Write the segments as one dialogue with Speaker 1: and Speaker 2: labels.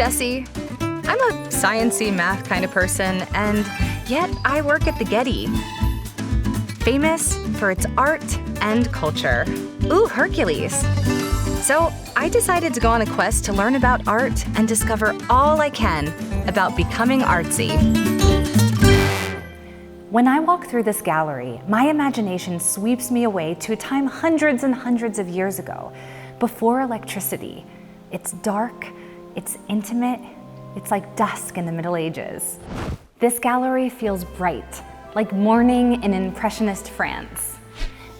Speaker 1: Jessie. I'm a science-y math kind of person, and yet I work at the Getty, famous for its art and culture. Ooh, Hercules. So I decided to go on a quest to learn about art and discover all I can about becoming artsy. When I walk through this gallery, my imagination sweeps me away to a time hundreds and hundreds of years ago, before electricity. It's dark, it's intimate, it's like dusk in the Middle Ages. This gallery feels bright, like morning in Impressionist France.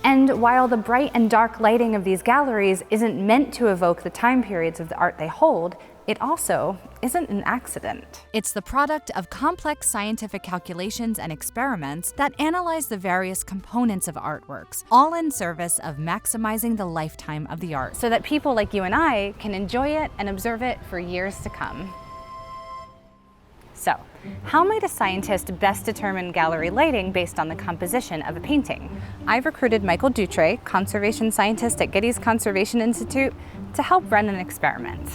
Speaker 1: And while the bright and dark lighting of these galleries isn't meant to evoke the time periods of the art they hold, it also isn't an accident. It's the product of complex scientific calculations and experiments that analyze the various components of artworks, all in service of maximizing the lifetime of the art, so that people like you and I can enjoy it and observe it for years to come. So, how might a scientist best determine gallery lighting based on the composition of a painting? I've recruited Michael Dutre, conservation scientist at Getty's Conservation Institute, to help run an experiment.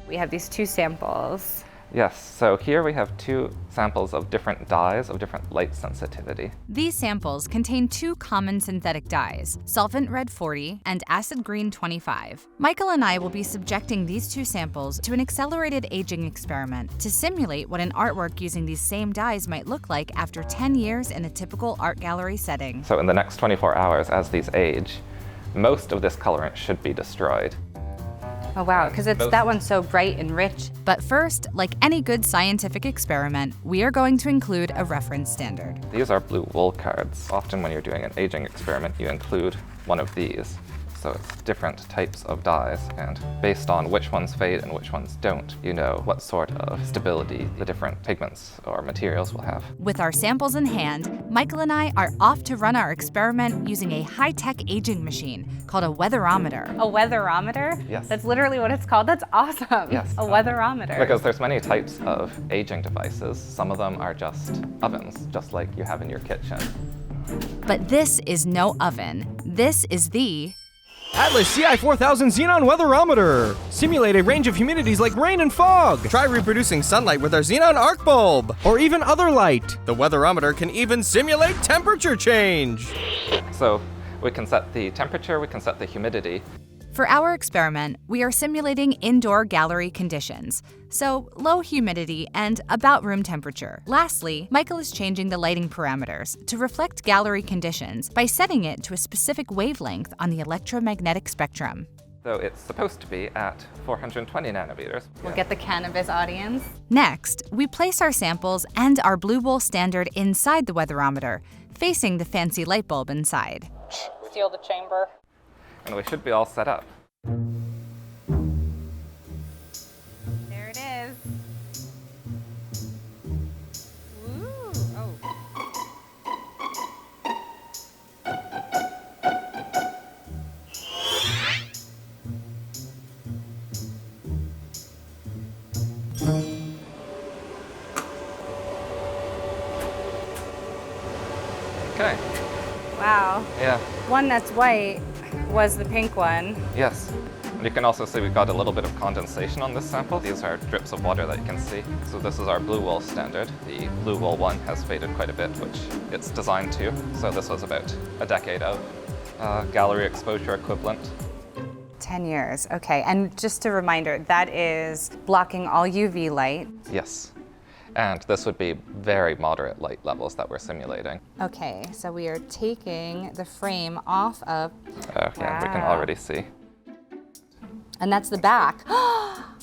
Speaker 1: We have these two samples.
Speaker 2: Yes, so here we have two samples of different dyes of different light sensitivity.
Speaker 1: These samples contain two common synthetic dyes, solvent red 40 and acid green 25. Michael and I will be subjecting these two samples to an accelerated aging experiment to simulate what an artwork using these same dyes might look like after 10 years in a typical art gallery setting.
Speaker 2: So in the next 24 hours, as these age, most of this colorant should be destroyed.
Speaker 1: Oh wow, because that one's so bright and rich. But first, like any good scientific experiment, we are going to include a reference standard.
Speaker 2: These are blue wool cards. Often when you're doing an aging experiment, you include one of these. So it's different types of dyes, and based on which ones fade and which ones don't, you know what sort of stability the different pigments or materials will have.
Speaker 1: With our samples in hand, Michael and I are off to run our experiment using a high-tech aging machine called a weatherometer. A weatherometer?
Speaker 2: Yes.
Speaker 1: That's literally what it's called? That's awesome.
Speaker 2: Yes.
Speaker 1: A weatherometer.
Speaker 2: Because there's many types of aging devices. Some of them are just ovens, just like you have in your kitchen.
Speaker 1: But this is no oven. This is the
Speaker 3: Atlas CI4000 Xenon Weatherometer. Simulate a range of humidities like rain and fog. Try reproducing sunlight with our Xenon Arc Bulb. Or even other light. The Weatherometer can even simulate temperature change.
Speaker 2: So we can set the temperature, we can set the humidity.
Speaker 1: For our experiment, we are simulating indoor gallery conditions, so low humidity and about room temperature. Lastly, Michael is changing the lighting parameters to reflect gallery conditions by setting it to a specific wavelength on the electromagnetic spectrum.
Speaker 2: So it's supposed to be at 420 nanometers.
Speaker 1: We'll get the cannabis audience. Next, we place our samples and our blue wool standard inside the weatherometer, facing the fancy light bulb inside. Seal the chamber.
Speaker 2: And we should be all set up.
Speaker 1: There it is. Ooh, oh.
Speaker 2: Okay.
Speaker 1: Wow.
Speaker 2: Yeah.
Speaker 1: One that's white was the pink one.
Speaker 2: Yes. And you can also see we've got a little bit of condensation on this sample. These are drips of water that you can see. So this is our blue wool standard. The blue wool one has faded quite a bit, which it's designed to. So this was about a decade of gallery exposure equivalent.
Speaker 1: 10 years, okay. And just a reminder, that is blocking all UV light.
Speaker 2: Yes. And this would be very moderate light levels that we're simulating.
Speaker 1: Okay, so we are taking the frame off of...
Speaker 2: Yeah, we can already see.
Speaker 1: And that's the back.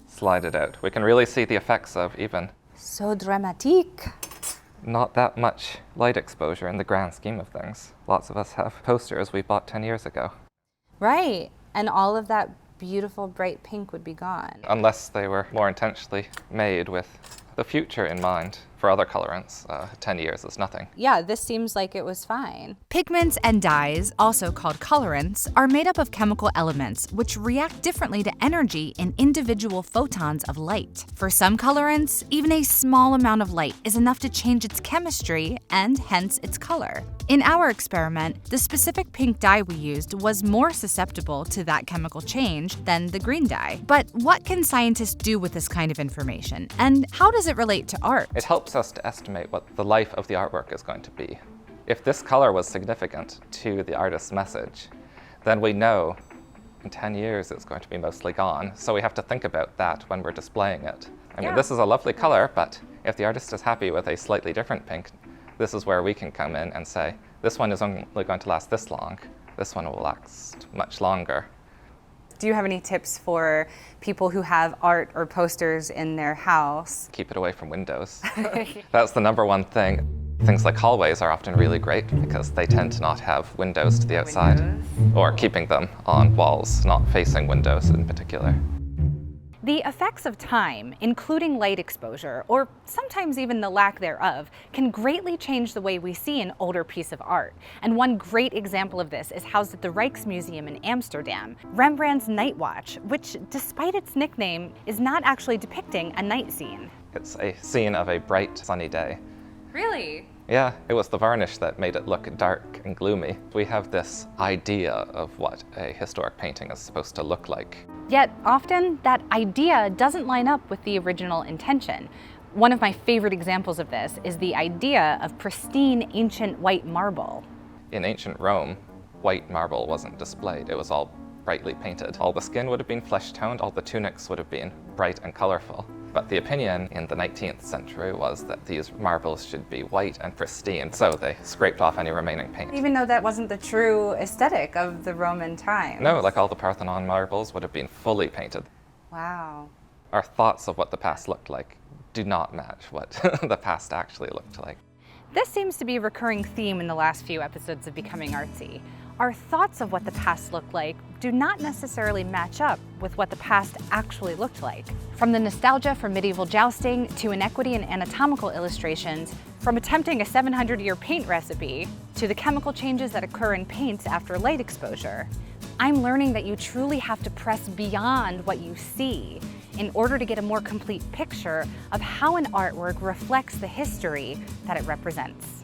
Speaker 2: Slide it out. We can really see the effects of even...
Speaker 1: So dramatique.
Speaker 2: Not that much light exposure in the grand scheme of things. Lots of us have posters we bought 10 years ago.
Speaker 1: Right, and all of that beautiful bright pink would be gone.
Speaker 2: Unless they were more intentionally made with the future in mind. For other colorants, 10 years is nothing.
Speaker 1: Yeah, this seems like it was fine. Pigments and dyes, also called colorants, are made up of chemical elements which react differently to energy in individual photons of light. For some colorants, even a small amount of light is enough to change its chemistry and hence its color. In our experiment, the specific pink dye we used was more susceptible to that chemical change than the green dye. But what can scientists do with this kind of information, and how does it relate to art?
Speaker 2: It helps us to estimate what the life of the artwork is going to be. If this color was significant to the artist's message, then we know in 10 years it's going to be mostly gone. So we have to think about that when we're displaying it. I mean, this is a lovely color, but if the artist is happy with a slightly different pink, this is where we can come in and say, this one is only going to last this long, this one will last much longer.
Speaker 4: Do you have any tips for people who have art or posters in their house?
Speaker 2: Keep it away from windows. That's the number one thing. Things like hallways are often really great because they tend to not have windows to the outside, or keeping them on walls, not facing windows in particular.
Speaker 1: The effects of time, including light exposure, or sometimes even the lack thereof, can greatly change the way we see an older piece of art. And one great example of this is housed at the Rijksmuseum in Amsterdam, Rembrandt's Night Watch, which, despite its nickname, is not actually depicting a night scene.
Speaker 2: It's a scene of a bright, sunny day.
Speaker 1: Really?
Speaker 2: Yeah, it was the varnish that made it look dark and gloomy. We have this idea of what a historic painting is supposed to look like.
Speaker 1: Yet often that idea doesn't line up with the original intention. One of my favorite examples of this is the idea of pristine ancient white marble.
Speaker 2: In ancient Rome, white marble wasn't displayed, it was all brightly painted. All the skin would have been flesh-toned, all the tunics would have been bright and colorful. But the opinion in the 19th century was that these marbles should be white and pristine, so they scraped off any remaining paint.
Speaker 4: Even though that wasn't the true aesthetic of the Roman times.
Speaker 2: No, like all the Parthenon marbles would have been fully painted.
Speaker 4: Wow.
Speaker 2: Our thoughts of what the past looked like do not match what the past actually looked like.
Speaker 1: This seems to be a recurring theme in the last few episodes of Becoming Artsy. Our thoughts of what the past looked like do not necessarily match up with what the past actually looked like. From the nostalgia for medieval jousting to inequity in anatomical illustrations, from attempting a 700-year paint recipe to the chemical changes that occur in paints after light exposure, I'm learning that you truly have to press beyond what you see in order to get a more complete picture of how an artwork reflects the history that it represents.